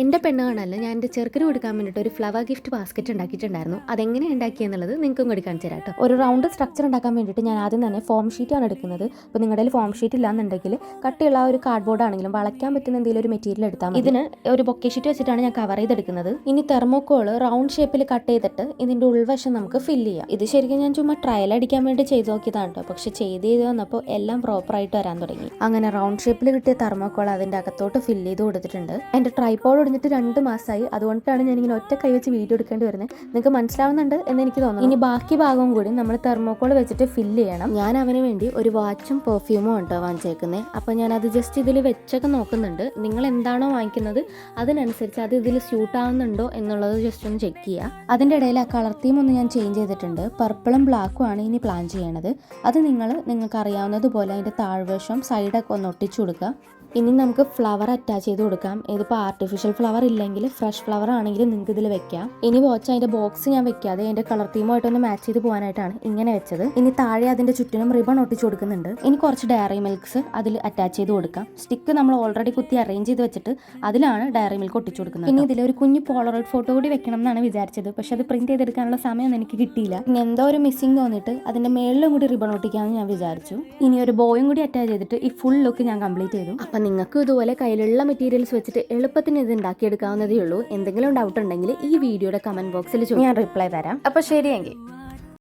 എൻ്റെ പെണ്ണ് കാണാനല്ല ഞാൻ എൻ്റെ ചെറുക്കിന് കൊടുക്കാൻ വേണ്ടിയിട്ട് ഒരു ഫ്ലവർ ഗിഫ്റ്റ് ബാസ്ക്കറ്റ് ഉണ്ടാക്കിയിട്ടുണ്ടായിരുന്നു. അതെങ്ങനെ ഉണ്ടാക്കിയെന്നുള്ളത് നിങ്ങൾക്കും കൂടി കാണിച്ചു തരാം കേട്ടോ. ഒരു റൗണ്ട് സ്ട്രക്ചർ ഉണ്ടാക്കാൻ വേണ്ടിയിട്ട് ഞാൻ ആദ്യം തന്നെ ഫോം ഷീറ്റാണ് എടുക്കുന്നത്. അപ്പോൾ നിങ്ങളുടെ കയ്യിൽ ഫോം ഷീറ്റ് ഇല്ലാന്നുണ്ടെങ്കിൽ കട്ടിയുള്ള ഒരു കാർഡ്ബോർഡ് ആണെങ്കിലും വളയ്ക്കാൻ പറ്റുന്ന എന്തെങ്കിലും ഒരു മെറ്റീരിയൽ എടുത്താൽ മതി. ഇതിന് ഒരു ബൊക്കെ ഷീറ്റ് വെച്ചിട്ടാണ് ഞാൻ കവർ ചെയ്തെടുക്കുന്നത്. ഇനി തെർമോക്കോൾ റൗണ്ട് ഷേപ്പിൽ കട്ട് ചെയ്തിട്ട് ഇതിൻ്റെ ഉൾവശം നമുക്ക് ഫില്ല് ചെയ്യാം. ഇത് ശരിക്കും ഞാൻ ചുമ്മാ ട്രയൽ അടിക്കാൻ വേണ്ടി ചെയ്ത് നോക്കിയതാണ് കേട്ടോ. പക്ഷെ ചെയ്ത് വന്നപ്പോൾ എല്ലാം പ്രോപ്പറായിട്ട് വരാൻ തുടങ്ങി. അങ്ങനെ റൗണ്ട് ഷേപ്പിൽ കിട്ടിയ തെർമോക്കോൾ അതിൻ്റെ അകത്തോട്ട് ഫില്ല് ചെയ്ത് കൊടുത്തിട്ടുണ്ട്. എൻ്റെ ട്രൈപോഡ് ഒടിഞ്ഞിട്ട് 2 മാസമായി. അതുകൊണ്ടാണ് ഞാൻ ഇങ്ങനെ ഒറ്റ കൈ വെച്ച് വീഡിയോ എടുക്കേണ്ടി വരുന്നത്. നിങ്ങൾക്ക് മനസ്സിലാവുന്നുണ്ട് എന്ന് എനിക്ക് തോന്നുന്നു. ഇനി ബാക്കി ഭാഗവും കൂടി നമ്മൾ തെർമോക്കോൾ വെച്ചിട്ട് ഫില്ല് ചെയ്യണം. ഞാൻ അവന് വേണ്ടി ഒരു വാച്ചും പെർഫ്യൂമും ഉണ്ടോ വാങ്ങിച്ചേക്കുന്നത്. അപ്പോൾ ഞാനത് ജസ്റ്റ് ഇതിൽ വെച്ചൊക്കെ നോക്കുന്നുണ്ട്. നിങ്ങൾ എന്താണോ വാങ്ങിക്കുന്നത് അതിനനുസരിച്ച് അത് ഇതിൽ സ്യൂട്ട് ആവുന്നുണ്ടോ എന്നുള്ളത് ജസ്റ്റ് ഒന്ന് ചെക്ക് ചെയ്യുക. അതിൻ്റെ ഇടയിൽ ആ കളർ തീം ഒന്ന് ഞാൻ ചേഞ്ച് ചെയ്തിട്ടുണ്ട്. പർപ്പിളും ബ്ലാക്കും ആണ് ഇനി പ്ലാൻ ചെയ്യണത്. അത് നിങ്ങൾക്ക് അറിയാവുന്നതുപോലെ അതിൻ്റെ താഴ്വശം സൈഡൊക്കെ ഒന്ന് ഒട്ടിച്ചു കൊടുക്കുക. ഇനി നമുക്ക് ഫ്ലവർ അറ്റാച്ച് ചെയ്ത് കൊടുക്കാം. ഇതിപ്പോൾ ആർട്ടിഫിഷ്യൽ ഫ്ലവർ ഇല്ലെങ്കിൽ ഫ്രഷ് ഫ്ലവർ ആണെങ്കിൽ നിങ്ങൾക്ക് ഇതിൽ വെക്കാം. ഇനി വാച്ച് അതിൻ്റെ ബോക്സ് ഞാൻ വെക്കാതെ അതിൻ്റെ കളർ തീമുമായിട്ടൊന്ന് മാച്ച് ചെയ്ത് പോകാനായിട്ടാണ് ഇങ്ങനെ വെച്ചത്. ഇനി താഴെ അതിൻ്റെ ചുറ്റിനും റിബൺ ഒട്ടിച്ചു കൊടുക്കുന്നുണ്ട്. ഇനി കുറച്ച് ഡയറി മിൽക്സ് അതിൽ അറ്റാച്ച് ചെയ്ത് കൊടുക്കാം. സ്റ്റിക്ക് നമ്മൾ ഓൾറെഡി കുത്തി അറേഞ്ച് ചെയ്ത് വെച്ചിട്ട് അതിലാണ് ഡയറി മിൽക്ക് ഒട്ടിച്ചു കൊടുക്കുന്നത്. ഇനി ഇതിൽ ഒരു കുഞ്ഞു പോളറോയിഡ് ഫോട്ടോ കൂടി വെക്കണം എന്നാണ് വിചാരിച്ചത്. പക്ഷെ അത് പ്രിന്റ് ചെയ്തെടുക്കാനുള്ള സമയം എനിക്ക് കിട്ടിയില്ല. ഇനി എന്തോ ഒരു മിസ്സിംഗ് തോന്നിയിട്ട് അതിൻ്റെ മേളിലും കൂടി റിബൺ ഒട്ടിക്കാമെന്ന് ഞാൻ വിചാരിച്ചു. ഇനി ഒരു ബോയും കൂടി അറ്റാച്ച് ചെയ്തിട്ട് ഈ ഫുൾ ലുക്ക് ഞാൻ കംപ്ലീറ്റ് ചെയ്തു. അപ്പം നിങ്ങൾക്കും ഇതുപോലെ കയ്യിലുള്ള മെറ്റീരിയൽസ് വെച്ചിട്ട് എളുപ്പത്തിന് ഇത് ഉണ്ടാക്കിയെടുക്കാവുന്നതേ ഉള്ളൂ. എന്തെങ്കിലും ഡൗട്ട് ഉണ്ടെങ്കിൽ ഈ വീഡിയോയുടെ കമന്റ് ബോക്സിൽ ഞാൻ റിപ്ലൈ തരാം. അപ്പോൾ ശരിയെങ്കിൽ